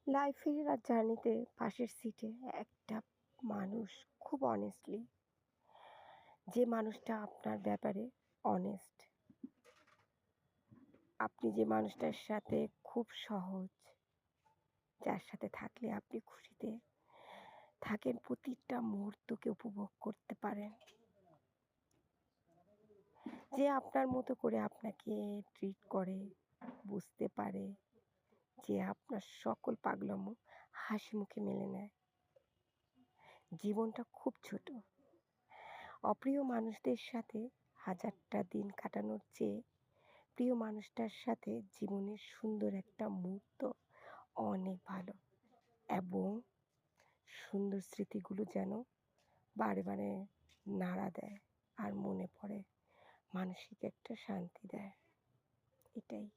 লাইফের জার্নিতে পাশের সিটে একটা মানুষ খুব অনেস্টলি, যে মানুষটা আপনার ব্যাপারে অনেস্ট, আপনি যে মানুষটার সাথে খুব সহজ, যার সাথে থাকলে আপনি খুশিতে থাকেন, প্রতিটা মুহূর্তকে উপভোগ করতে পারেন, যে আপনার মতো করে আপনাকে ট্রিট করে, বুঝতে পারে, যে আপনার সকল পাগলামো হাসি মুখে মেনে নেয়। জীবনটা খুব ছোট। অপ্রিয় মানুষদের সাথে হাজারটা দিন কাটানোর চেয়ে প্রিয় মানুষটার সাথে জীবনের সুন্দর একটা মুহূর্ত অনেক ভালো, এবং সুন্দর স্মৃতিগুলো যেন বারে বারে নাড়া দেয় আর মনে পড়ে, মানসিক একটা শান্তি দেয়। এটাই।